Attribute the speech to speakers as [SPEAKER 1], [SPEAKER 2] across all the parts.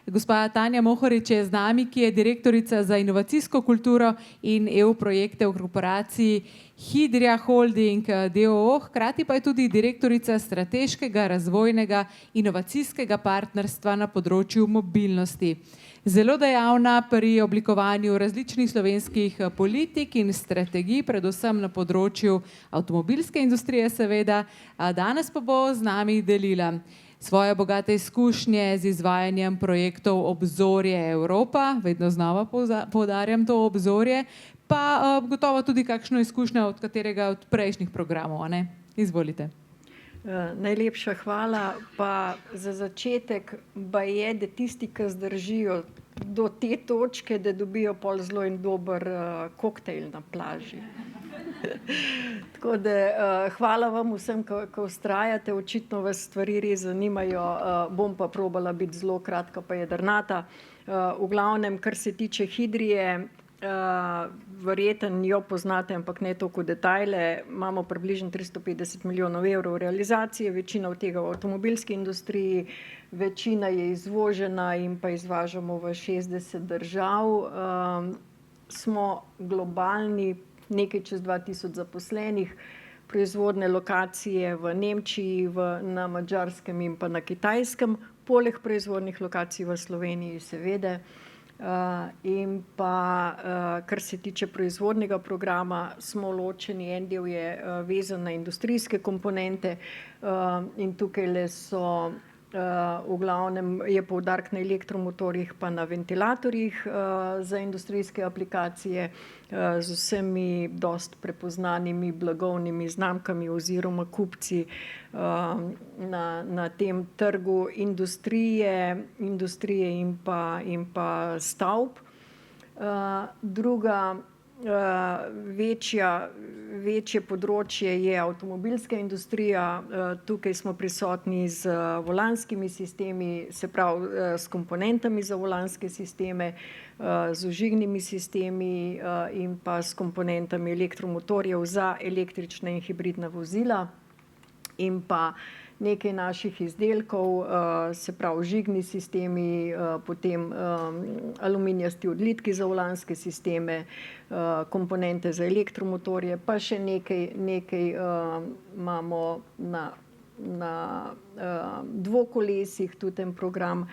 [SPEAKER 1] Gospa Tanja Mohorič je z nami, ki je direktorica za inovacijsko kulturo in EU projekte v korporaciji Hidria Holding d.o.o., hkrati pa je tudi direktorica strateškega razvojnega inovacijskega partnerstva na področju mobilnosti. Zelo dejavna pri oblikovanju različnih slovenskih politik in strategij, predvsem na področju avtomobilske industrije seveda. Danes pa bo z nami delila svoje bogate izkušnje z izvajanjem projektov Obzorje Evropa, vedno znova poudarjam to obzorje, pa gotovo tudi kakšno izkušnjo od katerega od prejšnjih programov, a ne? Izvolite.
[SPEAKER 2] Najlepša hvala, pa za začetek baje, da tisti, ki zdržijo do te točke, da dobijo pol zelo in dober koktejl na plaži. Tako da hvala vam vsem, ki vztrajate, očitno vas stvari res zanimajo, bom pa probala biti zelo kratka pa jedrnata. V glavnem, kar se tiče Hidrije, verjetno jo poznate, ampak ne toliko detajle, imamo približno 350 milijonov evrov realizacije, večina od tega v avtomobilski industriji, večina je izvožena in pa izvažamo v 60 držav. Smo globalni, nekaj čez 2000 zaposlenih, proizvodne lokacije v Nemčiji, na Madžarskem in pa na Kitajskem, poleg proizvodnih lokacij v Sloveniji seveda. In pa, kar se tiče proizvodnega programa, smo ločeni, en del je vezan na industrijske komponente in tukajle so v glavnem je poudarek na elektromotorjih pa na ventilatorjih za industrijske aplikacije z vsemi dosti prepoznanimi blagovnimi znamkami oziroma kupci na tem trgu industrije in pa stavb. Druga večje področje je avtomobilska industrija, tukaj smo prisotni z volanskimi sistemi, se pravi s komponentami za volanske sisteme, z vžignimi sistemi in pa s komponentami elektromotorjev za električna in hibridna vozila in pa nekaj naših izdelkov, se pravi vžigni sistemi, potem aluminijasti odlitki za volanske sisteme, komponente za elektromotorje, pa še nekaj imamo na dvokolesih tudi en program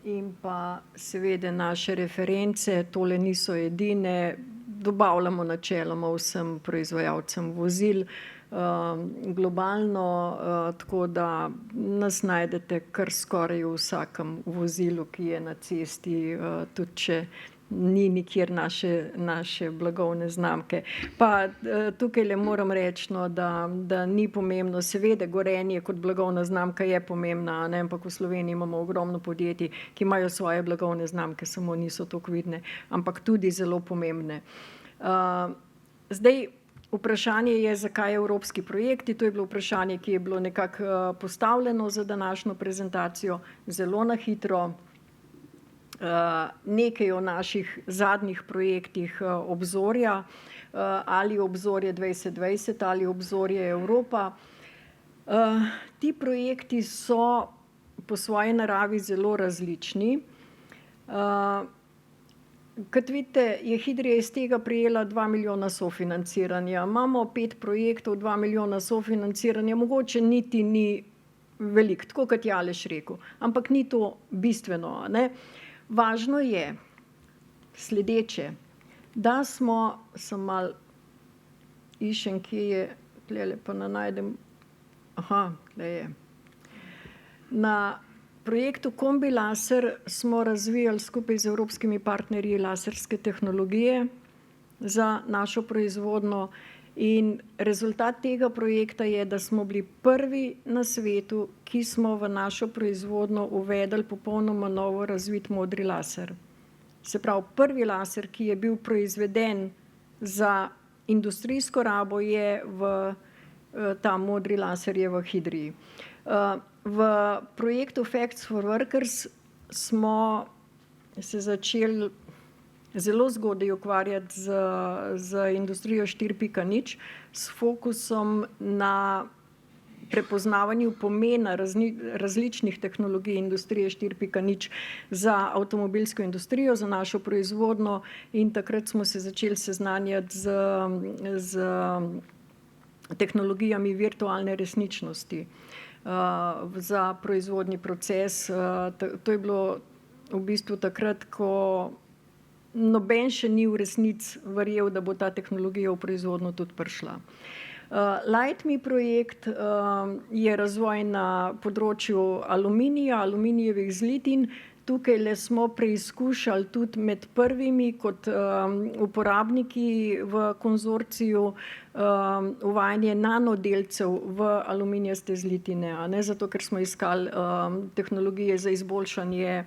[SPEAKER 2] in pa seveda naše reference, tole niso edine, dobavljamo načeloma vsem proizvajalcem vozil, globalno, tako da nas najdete kar skoraj v vsakem vozilu, ki je na cesti, tudi če ni nikjer naše blagovne znamke. Pa tukajle moram reči, no, da ni pomembno, seveda Gorenje kot blagovna znamka je pomembna, ne, ampak v Sloveniji imamo ogromno podjetij, ki imajo svoje blagovne znamke, samo niso toliko vidne, ampak tudi zelo pomembne. Zdaj, vprašanje je, zakaj evropski projekti, to je bilo vprašanje, ki je bilo nekako postavljeno za današnjo prezentacijo, zelo na hitro. Nekaj o naših zadnjih projektih Obzorja, ali Obzorje 2020 ali Obzorje Evropa. Ti projekti so po svoji naravi zelo različni. Kot vidite, je Hidrija iz tega prejela 2 milijona sofinanciranja. Imamo 5 projektov, 2 milijona sofinanciranja, mogoče niti ni veliko, tako kot je Aleš rekel, ampak ni to bistveno, ne. Važno je sledeče, da smo, sem malo iščem, kje je, tulele pa ne najdem, tule je. Na projektu Kombilaser smo razvijali skupaj z evropskimi partnerji laserske tehnologije za našo proizvodnjo in rezultat tega projekta je, da smo bili prvi na svetu, ki smo v našo proizvodnjo uvedli popolnoma novo razvit modri laser. Se pravi, prvi laser, ki je bil proizveden za industrijsko rabo, je ta modri laser je v Hidriji. V projektu Facts for Workers smo se začeli zelo zgodaj ukvarjati z industrijo 4.0 s fokusom na prepoznavanju pomena različnih tehnologij industrije 4.0 za avtomobilsko industrijo, za našo proizvodno, in takrat smo se začeli seznanjati z tehnologijami virtualne resničnosti za proizvodni proces. To je bilo v bistvu takrat, ko noben še ni v resnici verjel, da bo ta tehnologija v proizvodnjo tudi prišla. LightMe projekt je razvoj na področju aluminija, aluminijevih zlitin. Tukaj le smo preizkušali tudi med prvimi kot uporabniki v konzorciju uvajanje nanodelcev v aluminijaste zlitine, a ne, zato ker smo iskali tehnologije za izboljšanje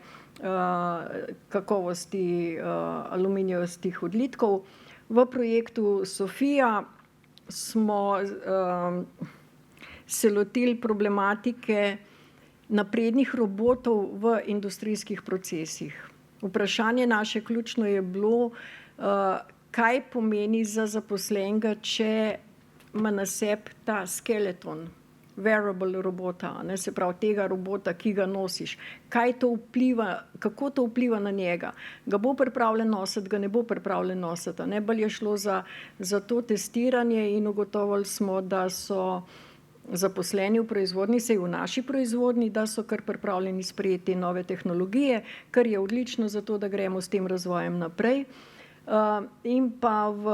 [SPEAKER 2] kakovosti aluminijastih odlitkov. V projektu Sofia smo se lotili problematike naprednih robotov v industrijskih procesih. Vprašanje naše ključno je bilo, kaj pomeni za zaposlenega, če ima na sebi ta skeleton, wearable robota, ne, se pravi tega robota, ki ga nosiš. Kaj to vpliva, kako to vpliva na njega? Ga bo pripravljen nositi, ga ne bo pripravljen nositi, ne? Bolj je šlo za to testiranje in ugotovili smo, da so zaposleni v proizvodnji, saj v naši proizvodnji, da so kar pripravljeni sprejeti nove tehnologije, kar je odlično za to, da gremo s tem razvojem naprej. In pa v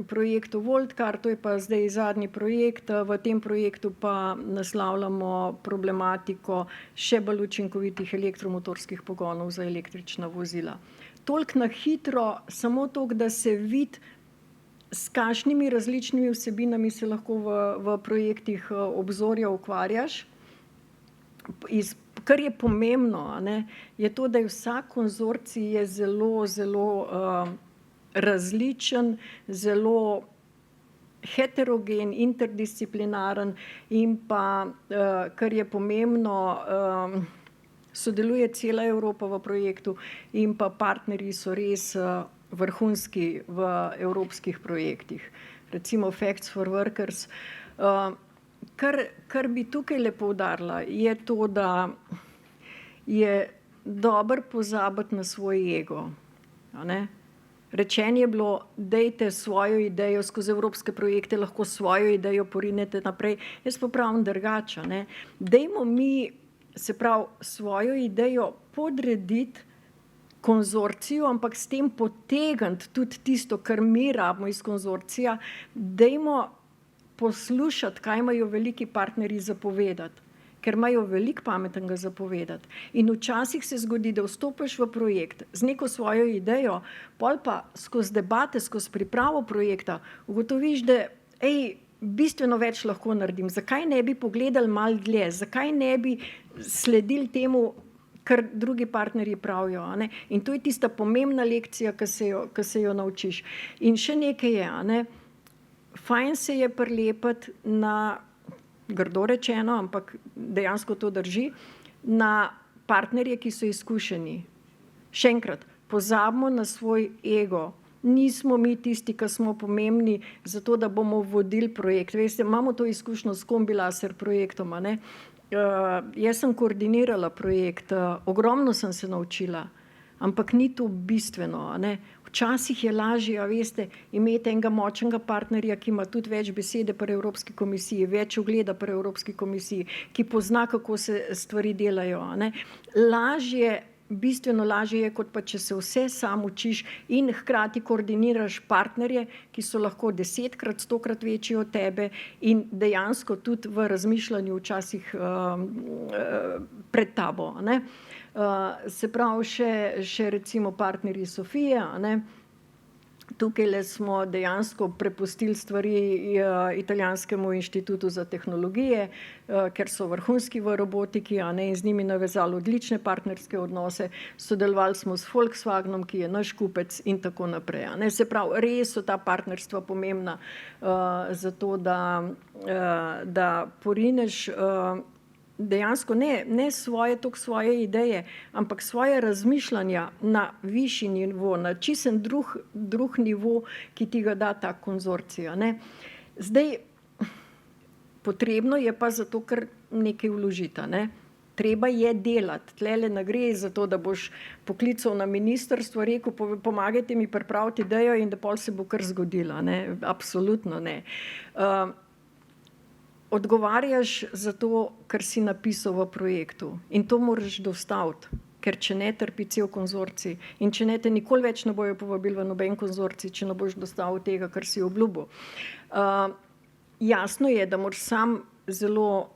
[SPEAKER 2] projektu Voltcar, to je pa zdaj zadnji projekt, v tem projektu pa naslavljamo problematiko še bolj učinkovitih elektromotorskih pogonov za električna vozila. Toliko na hitro, samo toliko, da se vidi, s kakšnimi različnimi vsebinami se lahko v projektih obzorja ukvarjaš. Kar je pomembno, a ne, je to, da je vsak konzorcij je zelo različen, zelo heterogen, interdisciplinaren in pa, kar je pomembno, sodeluje cela Evropa v projektu in pa partnerji so res vrhunski v evropskih projektih. Recimo Facts for Workers. Kar bi tukaj le poudarila, je to, da je dobro pozabiti na svoj ego, a ne. Rečeno je bilo, dajte svojo idejo skozi evropske projekte, lahko svojo idejo porinete naprej. Jaz pa pravim drugače, ne. Dajmo mi, se pravi, svojo idejo podrediti konzorciju, ampak s tem potegniti tudi tisto, kar mi rabimo iz konzorcija. Dajmo poslušati, kaj imajo veliki partnerji za povedati, ker imajo veliko pametnega za povedati. In včasih se zgodi, da vstopiš v projekt z neko svojo idejo, pol pa skozi debate, skozi pripravo projekta ugotoviš, da bistveno več lahko naredim. Zakaj ne bi pogledali malo dlje? Zakaj ne bi sledili temu, kar drugi partnerji pravijo, a ne? In to je tista pomembna lekcija, ki se jo naučiš. In še nekaj je, a ne, fajn se je prilepiti na, grdo rečeno, ampak dejansko to drži, na partnerje, ki so izkušeni. Še enkrat, pozabimo na svoj ego. Nismo mi tisti, ki smo pomembni zato, da bomo vodili projekt. Veste, imamo to izkušnjo s kombilaser projektom, a ne. Jaz sem koordinirala projekt, ogromno sem se naučila, ampak ni to bistveno, a ne. Včasih je lažje, a veste, imeti enega močnega partnerja, ki ima tudi več besede pri Evropski komisiji, več ugleda pri Evropski komisiji, ki pozna, kako se stvari delajo, a ne. Bistveno lažje je, kot pa če se vse sam učiš in hkrati koordiniraš partnerje, ki so lahko 10-krat, 100-krat večji od tebe in dejansko tudi v razmišljanju včasih pred tabo, a ne. Se pravi, še recimo partnerji Sofije, a ne. Tukaj smo dejansko prepustili stvari Italijanskemu inštitutu za tehnologije, ker so vrhunski v robotiki, a ne, in z njimi navezali odlične partnerske odnose. Sodelovali smo s Volkswagenom, ki je naš kupec in tako naprej, a ne. Se pravi, res so ta partnerstva pomembna zato, da porineš dejansko ne svoje ideje, ampak svoje razmišljanja na višji nivo, na čisten drug nivo, ki ti ga da ta konzorcij, a ne. Zdaj, Potrebno je pa zato, ker nekaj vložita, ne. Treba je delati. Tlele ne gre za to, da boš poklical na ministrstvo, rekel, pomagajte mi pripraviti idejo in da pol se bo kar zgodila, ne. Absolutno ne. Odgovarjaš za to, kar si napisal v projektu in to moraš dostaviti, ker če ne trpi cel konzorcij in če ne te nikoli več ne bojo povabili v noben konzorcij, če ne boš dostavil tega, kar si obljubil. Jasno je, da moraš sam zelo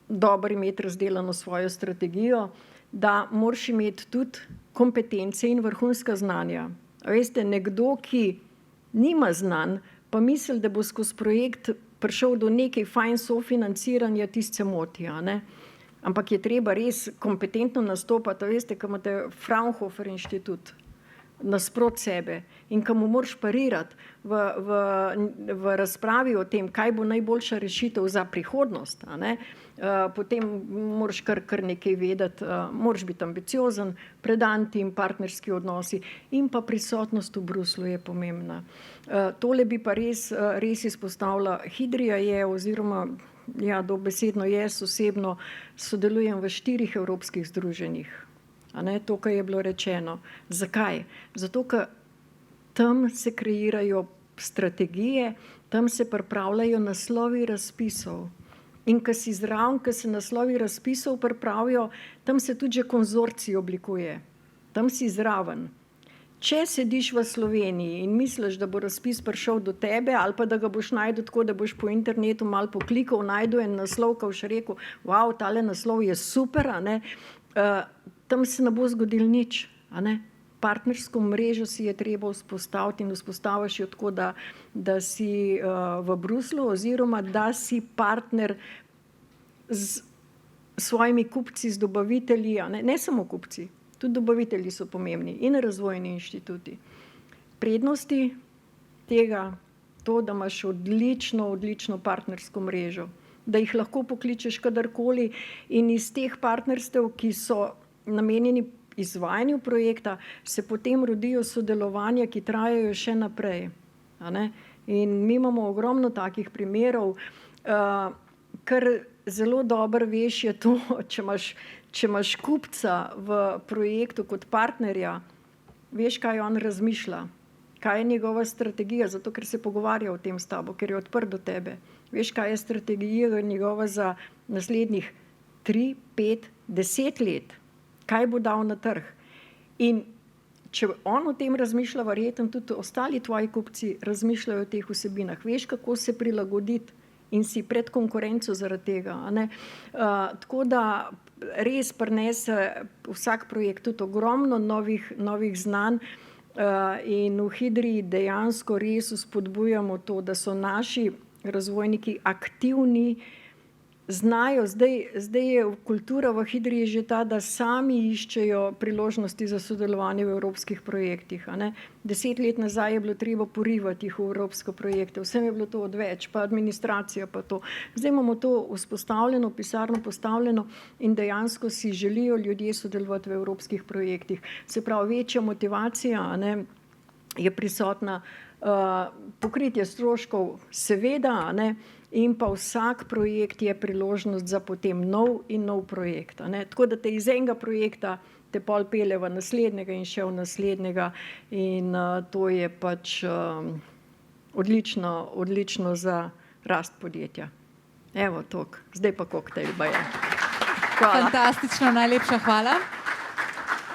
[SPEAKER 2] dobro imeti razdelano svojo strategijo, da moraš imeti tudi kompetence in vrhunska znanja. A veste, nekdo, ki nima znanj, pa misli, da bo skozi projekt prišel do nekaj fajn sofinanciranja, tisto se moti, a ne. Ampak je treba res kompetentno nastopati, a veste, ko imate Fraunhofer inštitut nasprot sebe in ko mu moraš parirati v razpravi o tem, kaj bo najboljša rešitev za prihodnost, a ne, potem moraš kar nekaj vedeti, moraš biti ambiciozen, predan tim, partnerski odnosi in pa prisotnost v Bruslju je pomembna. Tole bi pa res izpostavila. Hidrija je oziroma ja, dobesedno jaz osebno sodelujem v 4 evropskih združenjih. A ne, to, kar je bilo rečeno. Zakaj? Zato, ker tam se kreirajo strategije, tam se pripravljajo naslovi razpisov. In ko si zraven, ko se naslovi razpisov pripravijo, tam se tudi že konzorcij oblikuje. Tam si zraven. Če sediš v Sloveniji in misliš, da bo razpis prišel do tebe ali pa da ga boš našel tako, da boš po internetu malo poklikal, našel en naslov, ko boš rekel, wow, tale naslov je super, a ne, tam se ne bo zgodilo nič, a ne. Partnersko mrežo si je treba vzpostaviti in vzpostaviš jo tako, da si v Bruslju oziroma da si partner z svojimi kupci, z dobavitelji, a ne samo kupci. Tudi dobavitelji so pomembni in razvojni inštituti. Prednosti tega, to, da imaš odlično partnersko mrežo, da jih lahko pokličeš kadarkoli in iz teh partnerstev, ki so namenjeni izvajanju projekta, se potem rodijo sodelovanja, ki trajajo še naprej. A ne? In mi imamo ogromno takih primerov, kar zelo dobro veš je to, če imaš kupca v projektu kot partnerja, veš, kaj on razmišlja, kaj je njegova strategija, zato ker se pogovarja o tem s tabo, ker je odprt do tebe. Veš, kaj je strategija njegova za naslednjih 3, 5, 10 let, kaj bo dal na trg. In če on o tem razmišlja, verjetno tudi ostali tvoji kupci razmišljajo o teh vsebinah. Veš, kako se prilagoditi in si pred konkurenco zaradi tega. A ne? Tako da res prinese vsak projekt tudi ogromno novih znanj in v Hidriji dejansko res vzpodbujamo to, da so naši razvojniki aktivni, znajo, zdaj je kultura v Hidriji že ta, da sami iščejo priložnosti za sodelovanje v evropskih projektih. A ne? 10 let nazaj je bilo treba porivati jih v evropske projekte, vsem je bilo to odveč, pa administracija pa to. Zdaj imamo to vzpostavljeno, pisarno postavljeno in dejansko si želijo ljudje sodelovati v evropskih projektih. Se pravi, večja motivacija, a ne, je prisotna, pokritje stroškov seveda, a ne, in pa vsak projekt je priložnost za potem nov projekt. A ne? Tako da te iz enega projekta te pol pelje v naslednjega in še v naslednjega in to je pač odlično za rast podjetja. Evo, toliko. Zdaj pa koktejl baje. Hvala.
[SPEAKER 1] Fantastično, najlepša hvala.